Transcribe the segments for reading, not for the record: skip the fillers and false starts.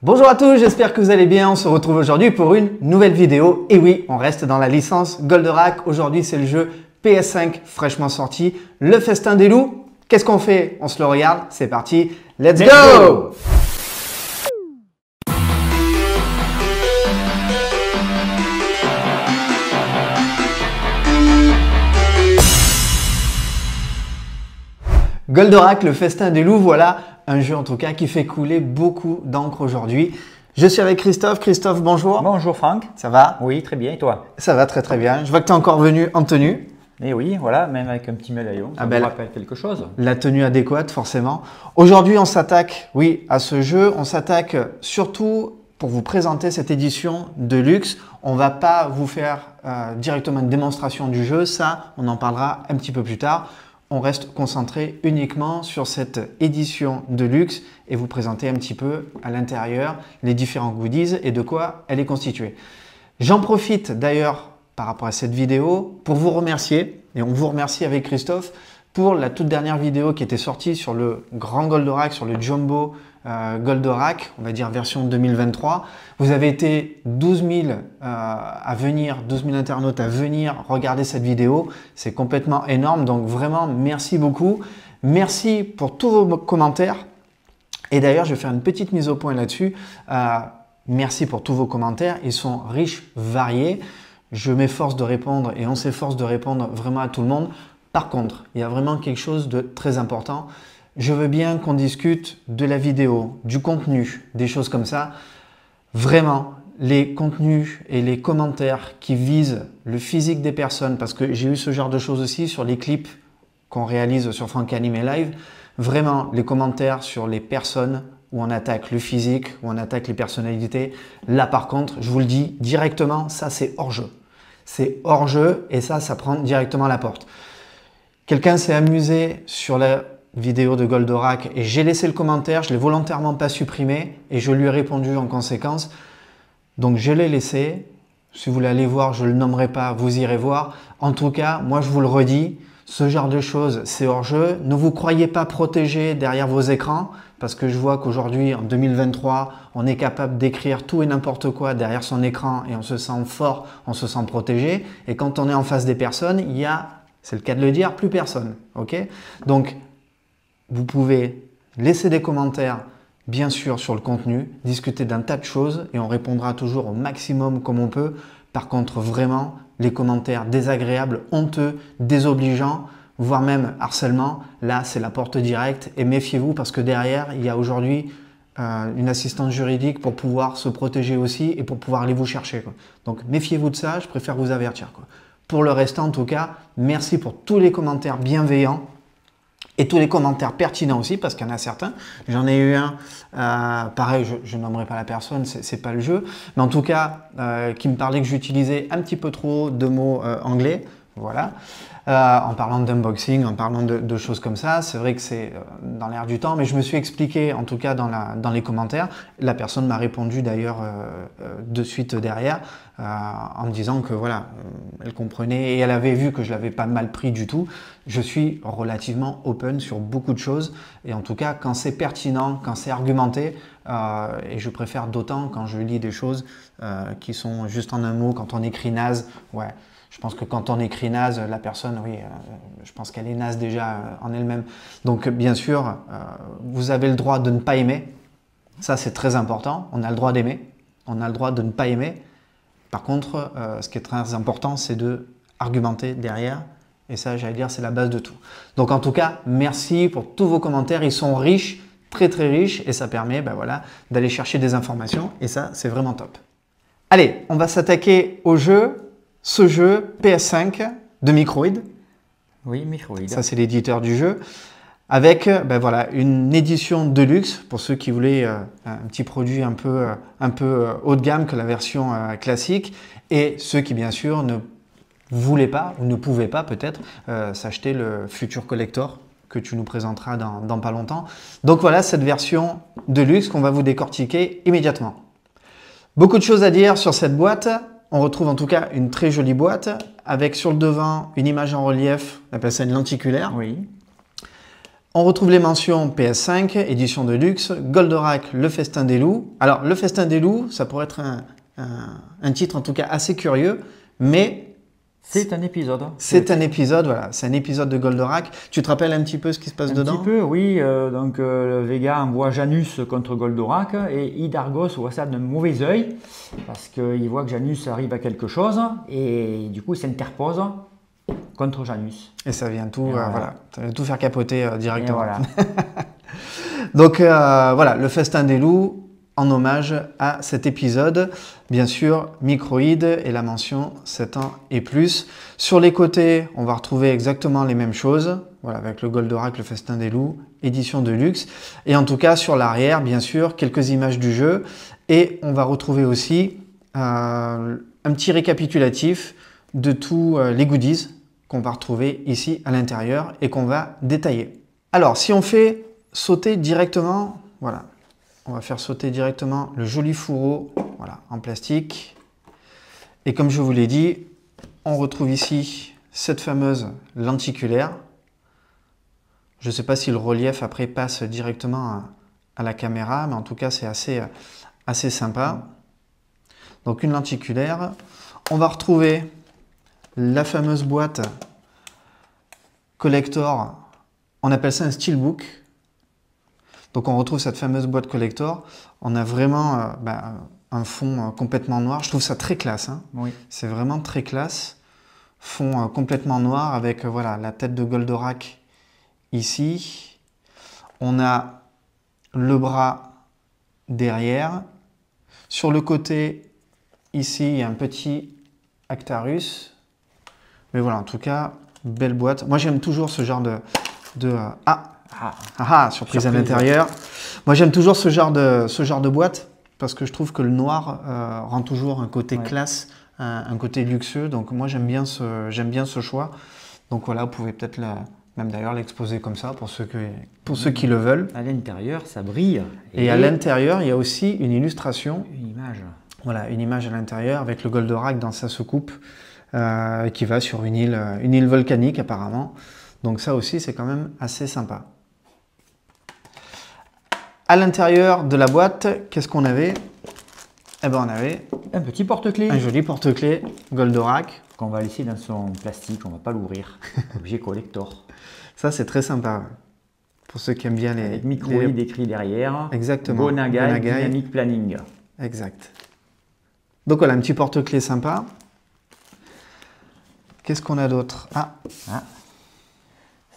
Bonjour à tous, j'espère que vous allez bien. On se retrouve aujourd'hui pour une nouvelle vidéo. Et oui, on reste dans la licence Goldorak. Aujourd'hui, c'est le jeu PS5 fraîchement sorti, le festin des loups. Qu'est-ce qu'on fait? On se le regarde. C'est parti. Let's go! Goldorak, le festin des loups, voilà un jeu en tout cas qui fait couler beaucoup d'encre aujourd'hui. Je suis avec Christophe. Christophe, bonjour. Bonjour Franck. Ça va? Oui, très bien. Et toi? Ça va très bien. Je vois que tu es encore venu en tenue. Et oui, voilà, même avec un petit médaillon, ça me rappelle quelque chose. La tenue adéquate, forcément. Aujourd'hui, on s'attaque, oui, à ce jeu. On s'attaque surtout pour vous présenter cette édition de luxe. On va pas vous faire directement une démonstration du jeu. Ça, on en parlera un petit peu plus tard. On reste concentré uniquement sur cette édition de luxe et vous présenter un petit peu à l'intérieur les différents goodies et de quoi elle est constituée. J'en profite d'ailleurs par rapport à cette vidéo pour vous remercier, et on vous remercie avec Christophe pour la toute dernière vidéo qui était sortie sur le grand Goldorak, sur le Jumbo Goldorak, on va dire version 2023. Vous avez été 12 000 12 000 internautes à venir regarder cette vidéo. C'est complètement énorme, donc vraiment merci beaucoup. Merci pour tous vos commentaires. Et d'ailleurs, je vais faire une petite mise au point là-dessus. Merci pour tous vos commentaires, ils sont riches, variés. Je m'efforce de répondre et on s'efforce de répondre vraiment à tout le monde. Par contre, il y a vraiment quelque chose de très important. Je veux bien qu'on discute de la vidéo, du contenu, des choses comme ça. Vraiment, les contenus et les commentaires qui visent le physique des personnes, parce que j'ai eu ce genre de choses aussi sur les clips qu'on réalise sur Franck Animé Live. Vraiment, les commentaires sur les personnes où on attaque le physique, où on attaque les personnalités. Là, par contre, je vous le dis directement, ça c'est hors jeu. C'est hors jeu et ça prend directement la porte. Quelqu'un s'est amusé sur la vidéo de Goldorak et j'ai laissé le commentaire, je ne l'ai volontairement pas supprimé et je lui ai répondu en conséquence. Donc je l'ai laissé. Si vous voulez aller voir, je ne le nommerai pas, vous irez voir. En tout cas, moi je vous le redis, ce genre de choses, c'est hors jeu. Ne vous croyez pas protégé derrière vos écrans parce que je vois qu'aujourd'hui, en 2023, on est capable d'écrire tout et n'importe quoi derrière son écran et on se sent fort, on se sent protégé. Et quand on est en face des personnes, il y a, c'est le cas de le dire, plus personne. Ok? Donc, vous pouvez laisser des commentaires, bien sûr, sur le contenu, discuter d'un tas de choses et on répondra toujours au maximum comme on peut. Par contre, vraiment, les commentaires désagréables, honteux, désobligeants, voire même harcèlement, là, c'est la porte directe et méfiez-vous parce que derrière, il y a aujourd'hui une assistance juridique pour pouvoir se protéger aussi et pour pouvoir aller vous chercher, quoi. Donc, méfiez-vous de ça, je préfère vous avertir, quoi. Pour le restant, en tout cas, merci pour tous les commentaires bienveillants. Et tous les commentaires pertinents aussi, parce qu'il y en a certains. J'en ai eu un, pareil, je nommerai pas la personne, c'est pas le jeu, mais en tout cas, qui me parlait que j'utilisais un petit peu trop de mots anglais, voilà. En parlant d'unboxing, en parlant de choses comme ça, c'est vrai que c'est dans l'air du temps, mais je me suis expliqué, en tout cas dans les commentaires. La personne m'a répondu d'ailleurs de suite derrière, en me disant que voilà, elle comprenait et elle avait vu que je l'avais pas mal pris du tout. Je suis relativement open sur beaucoup de choses et en tout cas quand c'est pertinent, quand c'est argumenté, et je préfère d'autant quand je lis des choses qui sont juste en un mot, quand on écrit naze, ouais. Je pense que quand on écrit naze, la personne, oui, je pense qu'elle est naze déjà en elle-même. Donc bien sûr, vous avez le droit de ne pas aimer. Ça, c'est très important. On a le droit d'aimer. On a le droit de ne pas aimer. Par contre, ce qui est très important, c'est de argumenter derrière. Et ça, j'allais dire, c'est la base de tout. Donc en tout cas, merci pour tous vos commentaires. Ils sont riches, très riches. Et ça permet ben, voilà, d'aller chercher des informations. Et ça, c'est vraiment top. Allez, on va s'attaquer au jeu. Ce jeu PS5 de Microïd. Oui, Microïd. Ça, c'est l'éditeur du jeu. Avec ben voilà, une édition de luxe pour ceux qui voulaient un petit produit un peu haut de gamme que la version classique. Et ceux qui, bien sûr, ne voulaient pas ou ne pouvaient pas peut-être s'acheter le Future Collector que tu nous présenteras dans pas longtemps. Donc voilà cette version de luxe qu'on va vous décortiquer immédiatement. Beaucoup de choses à dire sur cette boîte. On retrouve en tout cas une très jolie boîte avec sur le devant une image en relief, on appelle ça une lenticulaire. Oui. On retrouve les mentions PS5, édition de luxe, Goldorak, le festin des loups. Alors, le festin des loups, ça pourrait être un titre en tout cas assez curieux, mais... C'est un épisode. C'est un épisode, voilà. C'est un épisode de Goldorak. Tu te rappelles un petit peu ce qui se passe dedans? Un petit peu, oui. Donc, le Vega envoie Janus contre Goldorak et Hydargos voit ça d'un mauvais œil parce qu'il voit que Janus arrive à quelque chose et du coup, il s'interpose contre Janus. Et ça vient tout, voilà. Ça vient tout faire capoter directement. Voilà. Donc, voilà, le festin des loups en hommage à cet épisode. Bien sûr, Microïd et la mention 7 ans et plus. Sur les côtés, on va retrouver exactement les mêmes choses. Voilà, avec le Goldorak, le festin des loups, édition de luxe. Et en tout cas, sur l'arrière, bien sûr, quelques images du jeu. Et on va retrouver aussi un petit récapitulatif de tous les goodies qu'on va retrouver ici à l'intérieur et qu'on va détailler. Alors, si on fait sauter directement, voilà, on va faire sauter directement le joli fourreau, voilà, en plastique. Et comme je vous l'ai dit, on retrouve ici cette fameuse lenticulaire. Je ne sais pas si le relief après passe directement à la caméra, mais en tout cas c'est assez sympa. Donc une lenticulaire. On va retrouver la fameuse boîte collector. On appelle ça un steelbook. Donc on retrouve cette fameuse boîte collector. On a vraiment un fond complètement noir. Je trouve ça très classe. Hein. Oui. C'est vraiment très classe. Fond complètement noir avec voilà, la tête de Goldorak ici. On a le bras derrière. Sur le côté, ici, il y a un petit Actarus. Mais voilà, en tout cas, belle boîte. Moi, j'aime toujours ce genre surprise à l'intérieur. Moi, j'aime toujours ce genre de boîte parce que je trouve que le noir rend toujours un côté classe, un côté luxueux. Donc, moi, j'aime bien ce choix. Donc, voilà, vous pouvez peut-être même d'ailleurs l'exposer comme ça pour ceux qui le veulent. À l'intérieur, ça brille. Et à l'intérieur, il y a aussi une illustration. Une image. Voilà, une image à l'intérieur avec le Goldorak dans sa soucoupe qui va sur une île volcanique apparemment. Donc ça aussi, c'est quand même assez sympa. À l'intérieur de la boîte, qu'est-ce qu'on avait? Eh ben, on avait un petit porte-clés. Un joli porte-clés Goldorak. Qu'on va laisser dans son plastique, on ne va pas l'ouvrir. Objet collector. Ça, c'est très sympa. Pour ceux qui aiment bien les... Avec Microïd écrit derrière. Exactement. Gonagai Dynamic Planning. Exact. Donc voilà, un petit porte-clés sympa. Qu'est-ce qu'on a d'autre?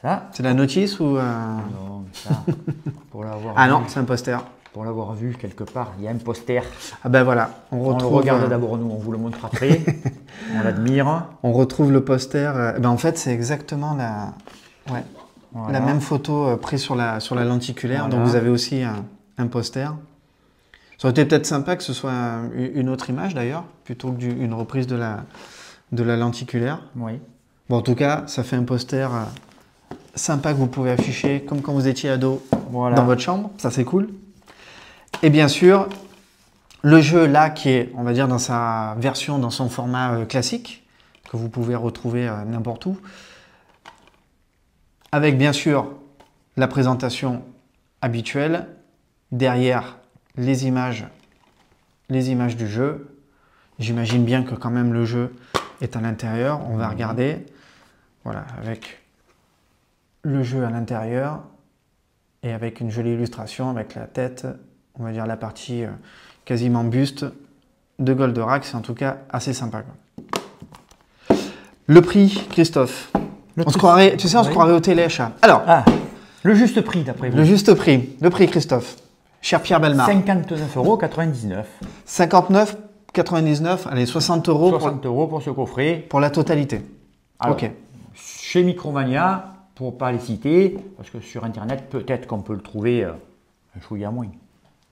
Ça, c'est la notice ou... Non, ça, pour l'avoir Ah non, c'est un poster. Pour l'avoir vu quelque part, il y a un poster. Ah ben voilà, on le regarde d'abord nous, on vous le montre après. On l'admire. On retrouve le poster. En fait, c'est exactement la même photo prise sur la lenticulaire. Voilà. Donc vous avez aussi un poster. Ça aurait été peut-être sympa que ce soit une autre image d'ailleurs, plutôt qu'une reprise de la lenticulaire. Oui. Bon, en tout cas, ça fait un poster sympa que vous pouvez afficher comme quand vous étiez ado dans votre chambre. Ça, c'est cool. Et bien sûr, le jeu là qui est, on va dire, dans sa version, dans son format classique, que vous pouvez retrouver n'importe où, avec bien sûr la présentation habituelle, derrière les images du jeu. J'imagine bien que quand même le jeu est à l'intérieur. On va regarder, voilà, avec le jeu à l'intérieur et avec une jolie illustration avec la tête, on va dire la partie quasiment buste de Goldorak. C'est en tout cas assez sympa, quoi. Le prix, Christophe. On se croirait, tu sais, on se croirait au téléchat. Alors, le juste prix d'après vous. Le juste prix. Le prix, Christophe. Cher Pierre Bellemare. 59,99 €. 59,99 €. Allez, 60 €. 60 € pour ce coffret. Pour la totalité. Alors, ok. Chez Micromania, pour ne pas les citer, parce que sur Internet, peut-être qu'on peut le trouver un chouïa moins.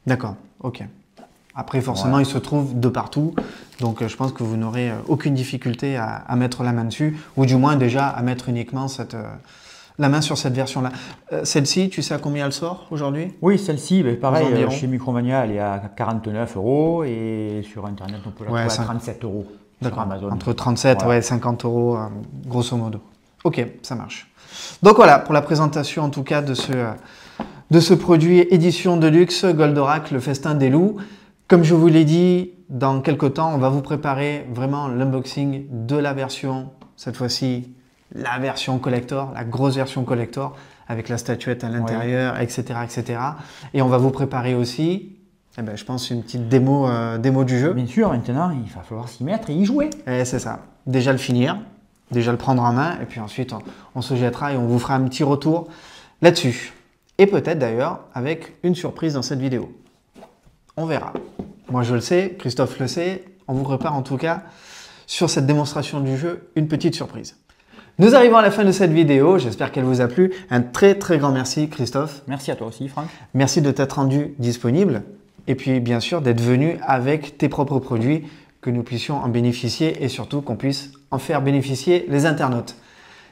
D'accord, ok. Après, forcément, il se trouve de partout. Donc, je pense que vous n'aurez aucune difficulté à mettre la main dessus, ou du moins déjà à mettre uniquement la main sur cette version-là. Celle-ci, tu sais à combien elle sort aujourd'hui? Oui, celle-ci, pareil, chez Micromania, elle est à 49 € et sur Internet, on peut la trouver à 37 €. D'accord, entre 37 et 50 € grosso modo. Ok, ça marche. Donc voilà, pour la présentation en tout cas de ce produit édition de luxe Goldorak, le festin des loups. Comme je vous l'ai dit, dans quelques temps, on va vous préparer vraiment l'unboxing de la version, cette fois-ci, la version collector, la grosse version collector, avec la statuette à l'intérieur, etc., etc. Et on va vous préparer aussi, je pense, une petite démo du jeu. Bien sûr, maintenant, il va falloir s'y mettre et y jouer. Et c'est ça. Déjà le finir, déjà le prendre en main, et puis ensuite, on se jettera et on vous fera un petit retour là-dessus. Et peut-être d'ailleurs avec une surprise dans cette vidéo. On verra. Moi je le sais, Christophe le sait, on vous prépare en tout cas sur cette démonstration du jeu une petite surprise. Nous arrivons à la fin de cette vidéo, j'espère qu'elle vous a plu. Un très grand merci Christophe. Merci à toi aussi Franck. Merci de t'être rendu disponible et puis bien sûr d'être venu avec tes propres produits, que nous puissions en bénéficier et surtout qu'on puisse en faire bénéficier les internautes.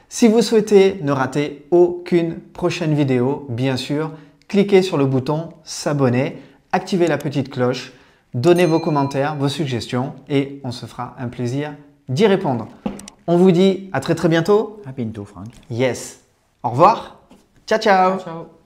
Si vous souhaitez ne rater aucune prochaine vidéo, bien sûr, cliquez sur le bouton s'abonner, activez la petite cloche, donnez vos commentaires, vos suggestions et on se fera un plaisir d'y répondre. On vous dit à très bientôt. À bientôt Franck. Yes. Au revoir. Ciao, ciao. Ciao.